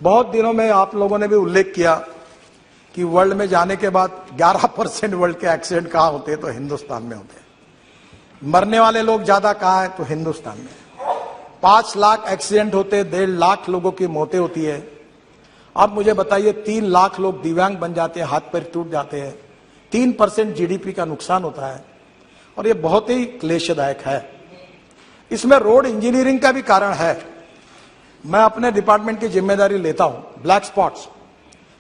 बहुत दिनों में आप लोगों ने भी उल्लेख किया कि वर्ल्ड में जाने के बाद 11% वर्ल्ड के एक्सीडेंट कहाँ होते हैं, तो हिंदुस्तान में होते हैं। मरने वाले लोग ज्यादा कहाँ हैं, तो हिंदुस्तान में। 5 लाख एक्सीडेंट होते, 1.5 लाख लोगों की मौतें होती है। अब मुझे बताइए, 3 लाख लोग दिव्यांग बन जाते हैं, हाथ पैर टूट जाते हैं, 3% जीडीपी का नुकसान होता है, और ये बहुत ही क्लेशदायक है। इसमें रोड इंजीनियरिंग का भी कारण है। मैं अपने डिपार्टमेंट की जिम्मेदारी लेता हूं। ब्लैक स्पॉट्स,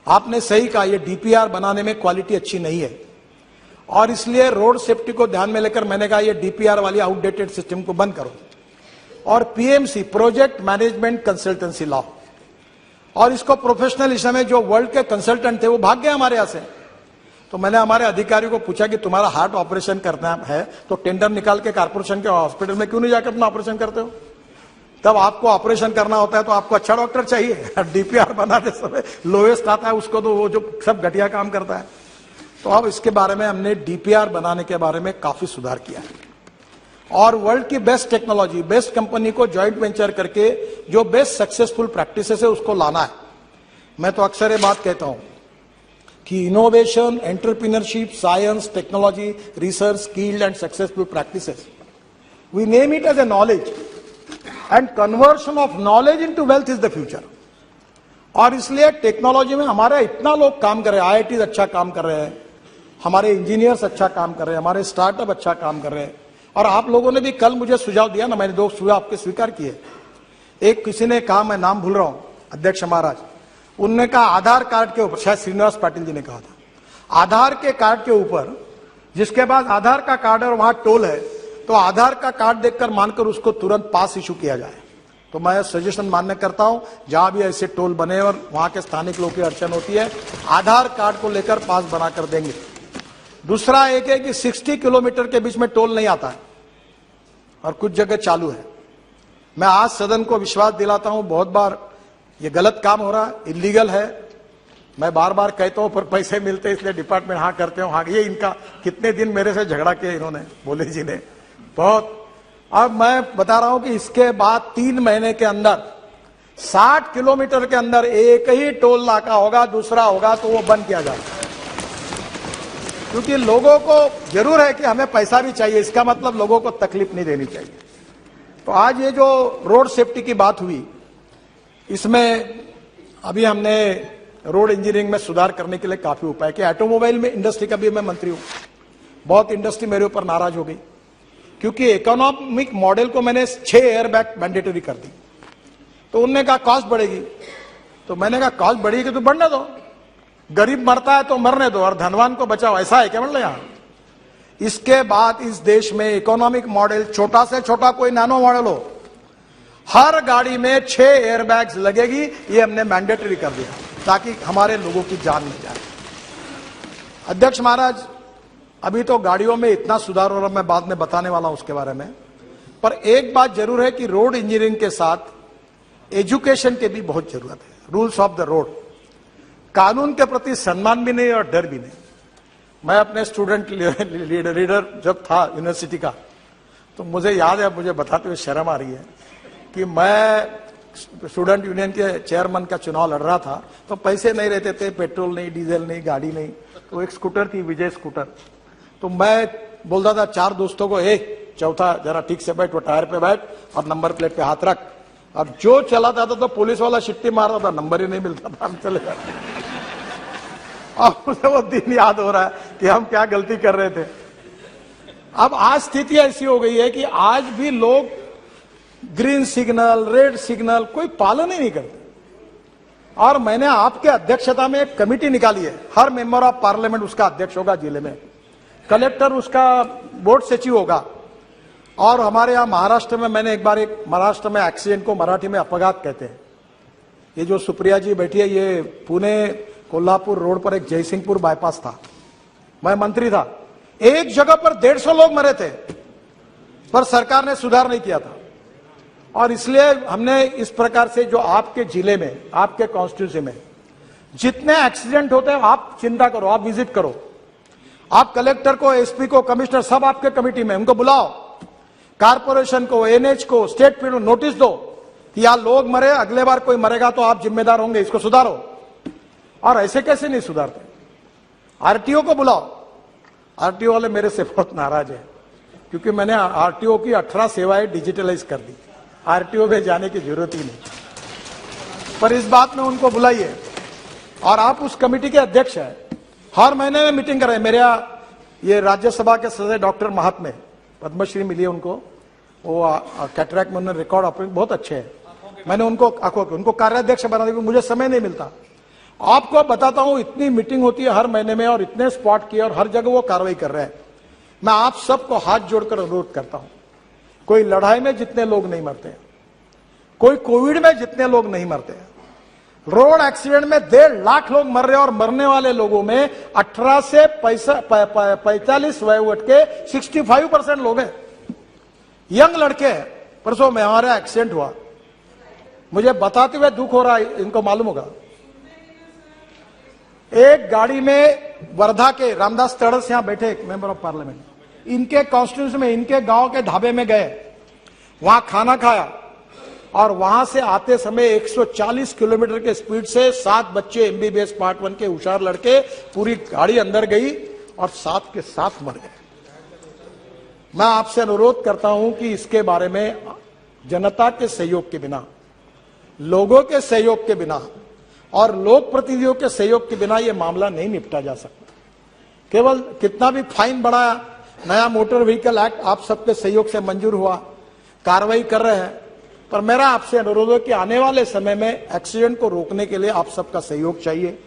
आपने सही कहा, ये डीपीआर बनाने में क्वालिटी अच्छी नहीं है, और इसलिए रोड सेफ्टी को ध्यान में लेकर मैंने कहा ये डीपीआर वाली आउटडेटेड सिस्टम को बंद करो, और पीएमसी, प्रोजेक्ट मैनेजमेंट कंसल्टेंसी लाओ, और इसको प्रोफेशनल इस समय जो वर्ल्ड के कंसल्टेंट थे वो भाग गए हमारे यहां से। तो मैंने हमारे अधिकारियों को पूछा कि तुम्हारा हार्ट ऑपरेशन करना है तो टेंडर निकाल के कारपोरेशन के हॉस्पिटल में क्यों नहीं जाकर अपना ऑपरेशन करते हो? तब आपको ऑपरेशन करना होता है तो आपको अच्छा डॉक्टर चाहिए। डीपीआर बनाते समय लोएस्ट आता है उसको, तो वो जो सब घटिया काम करता है। तो अब इसके बारे में हमने डीपीआर बनाने के बारे में काफी सुधार किया है, और वर्ल्ड की बेस्ट टेक्नोलॉजी, बेस्ट कंपनी को ज्वाइंट वेंचर करके जो बेस्ट सक्सेसफुल प्रैक्टिसेस है उसको लाना है। मैं तो अक्सर ये बात कहता हूं कि innovation, entrepreneurship, science, technology, research, skilled and successful practices, we name it as a knowledge, and conversion of knowledge into wealth is the future. और इसलिए टेक्नोलॉजी में हमारे इतना लोग काम कर रहे हैं, आईआईटी अच्छा काम कर रहे हैं, हमारे इंजीनियर्स अच्छा काम कर रहे हैं, हमारे स्टार्टअप अच्छा काम कर रहे हैं। और आप लोगों ने भी कल मुझे सुझाव दिया ना, मैंने 2 सुझाव आपके स्वीकार किए। एक किसी ने कहा, मैं नाम भूल रहा हूं, अध्यक्ष महाराज, उनने कहा आधार कार्ड के ऊपर, शायद श्रीनिवास पाटिल जी ने कहा था, आधार के कार्ड के ऊपर, जिसके बाद आधार का कार्ड है और वहां टोल है, तो आधार का कार्ड देखकर मानकर उसको तुरंत पास इशू किया जाए। तो मैं सजेशन मान्य करता हूं, जहां भी ऐसे टोल बने और वहां के स्थानिक लोगों की अड़चन होती है, आधार कार्ड को लेकर पास बनाकर देंगे। दूसरा एक है कि 60 किलोमीटर के बीच में टोल नहीं आता है, और कुछ जगह चालू है। मैं आज सदन को विश्वास दिलाता हूं, बहुत बार ये गलत काम हो रहा है, इलीगल है। मैं बार बार कहता हूं, पर पैसे मिलते इसलिए डिपार्टमेंट हाँ करते हो, हाँ। ये इनका कितने दिन मेरे से झगड़ा किया इन्होंने, बोले जी ने बहुत। अब मैं बता रहा हूं कि इसके बाद 3 महीने के अंदर 60 किलोमीटर के अंदर एक ही टोल नाका होगा, दूसरा होगा तो वो बंद किया जाएगा। क्योंकि लोगों को जरूर है कि हमें पैसा भी चाहिए, इसका मतलब लोगों को तकलीफ नहीं देनी चाहिए। तो आज ये जो रोड सेफ्टी की बात हुई, इसमें अभी हमने रोड इंजीनियरिंग में सुधार करने के लिए काफी उपाय किया। ऑटोमोबाइल में इंडस्ट्री का भी मैं मंत्री हूं, बहुत इंडस्ट्री मेरे ऊपर नाराज हो गई, क्योंकि इकोनॉमिक मॉडल को मैंने 6 एयरबैग मैंडेटरी कर दी। तो उनने कहा कॉस्ट बढ़ेगी, तो मैंने कहा कॉस्ट बढ़ेगी तो बढ़ने दो, गरीब मरता है तो मरने दो और धनवान को बचाओ, ऐसा है क्या मतलब यहां? इसके बाद इस देश में इकोनॉमिक मॉडल, छोटा से छोटा कोई नैनो मॉडल हो, हर गाड़ी में 6 एयरबैग्स लगेगी, ये हमने मैंडेटरी कर दिया ताकि हमारे लोगों की जान न जाए। अध्यक्ष महाराज, अभी तो गाड़ियों में इतना सुधार हो रहा, मैं बाद में बताने वाला हूं उसके बारे में, पर एक बात जरूर है कि रोड इंजीनियरिंग के साथ एजुकेशन की भी बहुत जरूरत है। रूल्स ऑफ द रोड, कानून के प्रति सम्मान भी नहीं और डर भी नहीं। मैं अपने स्टूडेंट लीडर जब था यूनिवर्सिटी का, तो मुझे याद है, मुझे बताते हुए शर्म आ रही है कि मैं स्टूडेंट यूनियन के चेयरमैन का चुनाव लड़ रहा था, तो पैसे नहीं रहते थे, पेट्रोल नहीं, डीजल नहीं, गाड़ी नहीं, तो एक स्कूटर थी, विजय स्कूटर। तो मैं बोलता था 4 दोस्तों को, चौथा जरा ठीक से बैठ, वो टायर पे बैठ और नंबर प्लेट पे हाथ रख। अब जो चला जाता तो पुलिस वाला शिट्टी मार रहा था, नंबर ही नहीं मिलता था, हम चले जाते। अब मुझे वो दिन याद हो रहा है कि हम क्या गलती कर रहे थे। अब आज स्थिति ऐसी हो गई है कि आज भी लोग ग्रीन सिग्नल, रेड सिग्नल कोई पालन ही नहीं करते। और मैंने आपके अध्यक्षता में एक कमेटी निकाली है, हर मेंबर ऑफ पार्लियामेंट उसका अध्यक्ष होगा जिले में, कलेक्टर उसका बोर्ड सचिव होगा। और हमारे यहां महाराष्ट्र में, मैंने एक बार महाराष्ट्र में एक्सीडेंट को मराठी में अपघात कहते हैं, ये जो सुप्रिया जी बैठी है, ये पुणे कोल्हापुर रोड पर एक जयसिंहपुर बाईपास था, मैं मंत्री था, एक जगह पर 150 लोग मरे थे, पर सरकार ने सुधार नहीं किया था। और इसलिए हमने इस प्रकार से, जो आपके जिले में, आपके कॉन्स्टिट्यूंसी में जितने एक्सीडेंट होते हैं, आप चिंता करो, आप विजिट करो, आप कलेक्टर को, एसपी को, कमिश्नर, सब आपके कमेटी में, उनको बुलाओ, कारपोरेशन को, एनएच को, स्टेट पीडब्ल्यू नोटिस दो कि यार लोग मरे, अगले बार कोई मरेगा तो आप जिम्मेदार होंगे, इसको सुधारो। और ऐसे कैसे नहीं सुधारते? आरटीओ को बुलाओ। आरटीओ वाले मेरे से बहुत नाराज है, क्योंकि मैंने आरटीओ की 18 सेवाएं डिजिटलाइज कर दी। आरटीओ में जाने की जरूरत ही नहीं। पर इस बात में उनको बुलाइए। और आप उस कमेटी के अध्यक्ष हैं, हर महीने में मीटिंग कर रहे हैं। मेरे ये राज्यसभा के सदस्य डॉक्टर महात्मे, पद्मश्री मिली है उनको, वो कैटरैक्ट में उन्होंने रिकॉर्ड ऑपरेशन बहुत अच्छे हैं। मैंने उनको कार्याध्यक्ष बना दिया, मुझे समय नहीं मिलता। आपको बताता हूं, इतनी मीटिंग होती है हर महीने में, और इतने स्पॉट किए, और हर जगह वो कार्रवाई कर रहे हैं। मैं आप सबको हाथ जोड़कर अनुरोध करता हूं, कोई लड़ाई में जितने लोग नहीं मरते हैं, कोई कोविड में जितने लोग नहीं मरते हैं, रोड एक्सीडेंट में 1.5 लाख लोग मर रहे हैं, और मरने वाले लोगों में 18 से 45 वयोवर्ष के 65% लोग हैं, यंग लड़के हैं। परसों में हमारा एक्सीडेंट हुआ, मुझे बताते हुए दुख हो रहा है, इनको मालूम होगा। एक गाड़ी में वर्धा के रामदास तड़स यहां बैठे, एक मेंबर ऑफ पार्लियामेंट, इनके कॉन्स्टिट्यूंसी में, इनके गांव के ढाबे में गए, वहां खाना खाया, और वहां से आते समय 140 किलोमीटर के स्पीड से 7 बच्चे एमबीबीएस पार्ट 1 के होशियार लड़के, पूरी गाड़ी अंदर गई और 7 के 7 मर गए। मैं आपसे अनुरोध करता हूं कि इसके बारे में जनता के सहयोग के बिना, लोगों के सहयोग के बिना और लोक प्रतिनिधियों के सहयोग के बिना यह मामला नहीं निपटा जा सकता। केवल कितना भी फाइन बढ़ाया, नया मोटर व्हीकल एक्ट आप सबके सहयोग से मंजूर हुआ, कार्रवाई कर रहे हैं, पर मेरा आपसे अनुरोध है कि आने वाले समय में एक्सीडेंट को रोकने के लिए आप सबका सहयोग चाहिए।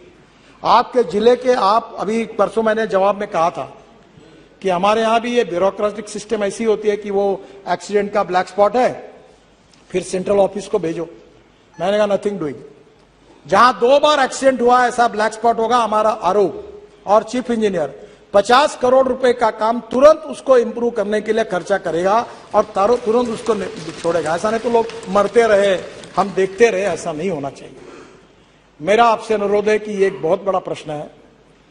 आपके जिले के, आप अभी परसों मैंने जवाब में कहा था कि हमारे यहां भी ये ब्यूरोक्रेटिक सिस्टम ऐसी होती है कि वो एक्सीडेंट का ब्लैक स्पॉट है, फिर सेंट्रल ऑफिस को भेजो। मैंने कहा नथिंग डूइंग। जहां 2 बार एक्सीडेंट हुआ ऐसा ब्लैक स्पॉट होगा, हमारा आरोप और चीफ इंजीनियर 50 करोड़ रुपए का काम तुरंत उसको इंप्रूव करने के लिए खर्चा करेगा और तुरंत उसको छोड़ेगा। ऐसा नहीं तो लोग मरते रहे, हम देखते रहे, ऐसा नहीं होना चाहिए। मेरा आपसे अनुरोध है कि ये एक बहुत बड़ा प्रश्न है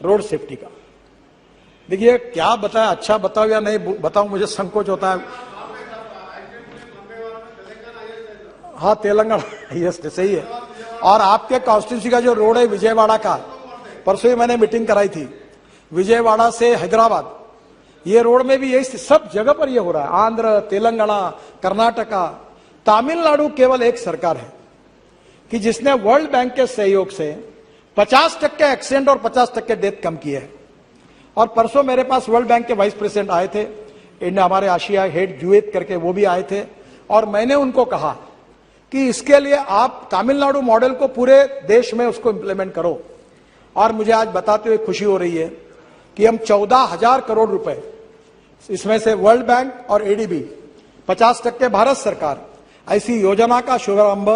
रोड सेफ्टी का। देखिए, क्या बताएं, अच्छा बताओ या नहीं बताऊं, मुझे संकोच होता है। हाँ, तेलंगाना यस सही है। और आपके कॉन्स्टिट्यूंसी का जो रोड है विजयवाड़ा का, परसों ही मैंने मीटिंग कराई थी, विजयवाड़ा से हैदराबाद, ये रोड में भी यही सब जगह पर ये हो रहा है। आंध्र, तेलंगाना, कर्नाटका, तमिलनाडु केवल एक सरकार है कि जिसने वर्ल्ड बैंक के सहयोग से 50% एक्सीडेंट और 50% डेथ कम किए हैं। और परसों मेरे पास वर्ल्ड बैंक के वाइस प्रेसिडेंट आए थे, हमारे आशिया हेड जुएत करके, वो भी आए थे, और मैंने उनको कहा कि इसके लिए आप तमिलनाडु मॉडल को पूरे देश में उसको इंप्लीमेंट करो। और मुझे आज बताते हुए खुशी हो रही है कि हम 14,000 करोड़ रुपए, इसमें से वर्ल्ड बैंक और एडीबी, 50% भारत सरकार, ऐसी योजना का शुभारंभ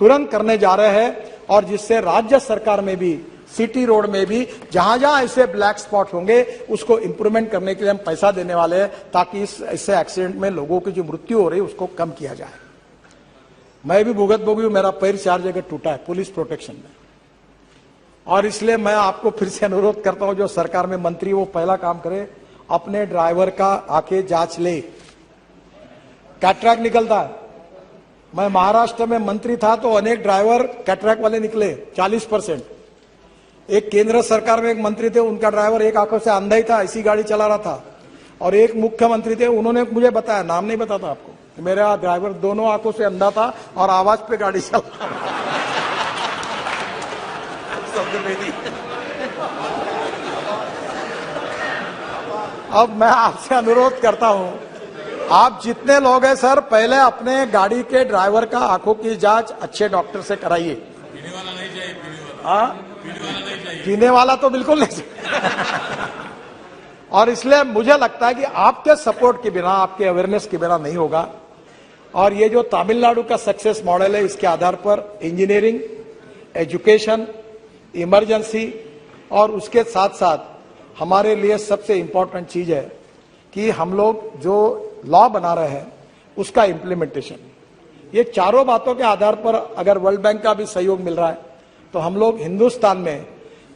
तुरंत करने जा रहे हैं। और जिससे राज्य सरकार में भी, सिटी रोड में भी जहां जहां ऐसे ब्लैक स्पॉट होंगे उसको इंप्रूवमेंट करने के लिए हम पैसा देने वाले हैं, ताकि इससे एक्सीडेंट में लोगों की जो मृत्यु हो रही है उसको कम किया जाए। मैं भी भुगत भोगी हूं, मेरा पैर 4 जगह टूटा है पुलिस प्रोटेक्शन में, और इसलिए मैं आपको फिर से अनुरोध करता हूं, जो सरकार में मंत्री वो पहला काम करे, अपने ड्राइवर का आके जांच ले। कैटरैक्ट निकलता है, मैं महाराष्ट्र में मंत्री था तो अनेक ड्राइवर कैटरैक्ट वाले निकले 40%। एक केंद्र सरकार में एक मंत्री थे, उनका ड्राइवर एक आंखों से अंधा ही था, ऐसी गाड़ी चला रहा था। और एक मुख्यमंत्री थे, उन्होंने मुझे बताया, नाम नहीं बताता आपको, मेरा ड्राइवर दोनों आंखों से अंधा था और आवाज पे गाड़ी चला रहा था। अब मैं आपसे अनुरोध करता हूं, आप जितने लोग हैं सर, पहले अपने गाड़ी के ड्राइवर का आंखों की जांच अच्छे डॉक्टर से कराइए। पीने वाला नहीं चाहिए, पीने वाला तो बिल्कुल नहीं चाहिए। और इसलिए मुझे लगता है कि आपके सपोर्ट के बिना, आपके अवेयरनेस के बिना नहीं होगा। और ये जो तमिलनाडु का सक्सेस मॉडल है, इसके आधार पर इंजीनियरिंग, एजुकेशन, इमरजेंसी, और उसके साथ साथ हमारे लिए सबसे इंपॉर्टेंट चीज है कि हम लोग जो लॉ बना रहे हैं उसका इम्प्लीमेंटेशन। ये चारों बातों के आधार पर अगर वर्ल्ड बैंक का भी सहयोग मिल रहा है तो हम लोग हिंदुस्तान में,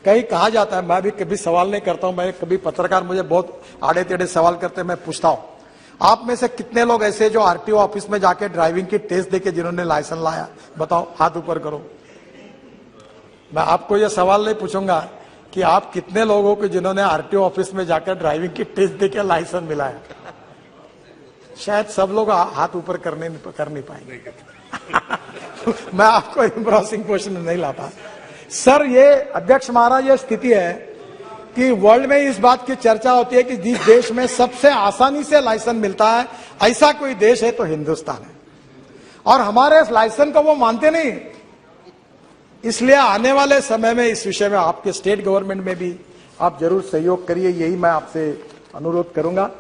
कहीं कहा जाता है, मैं भी कभी सवाल नहीं करता हूं, मैं कभी पत्रकार मुझे बहुत आड़े टेढ़े सवाल करते हैं, मैं पूछता हूं, आप में से कितने लोग ऐसे जो आरटीओ ऑफिस में जाके ड्राइविंग की टेस्ट देके जिन्होंने लाइसेंस लाया? बताओ, हाथ ऊपर करो। मैं आपको यह सवाल नहीं पूछूंगा कि आप कितने लोगों को जिन्होंने आरटीओ ऑफिस में जाकर ड्राइविंग की टेस्ट देके लाइसेंस मिलाया। शायद सब लोग हाथ ऊपर कर नहीं पाएंगे। मैं आपको एम्ब्रोसिंग क्वेश्चन नहीं लाता। सर, ये अध्यक्ष महाराज, ये स्थिति है कि वर्ल्ड में इस बात की चर्चा होती है कि जिस देश में सबसे आसानी से लाइसेंस मिलता है, ऐसा कोई देश है तो हिंदुस्तान है। और हमारे इस लाइसेंस को वो मानते नहीं। इसलिए आने वाले समय में इस विषय में आपके स्टेट गवर्नमेंट में भी आप जरूर सहयोग करिए, यही मैं आपसे अनुरोध करूंगा।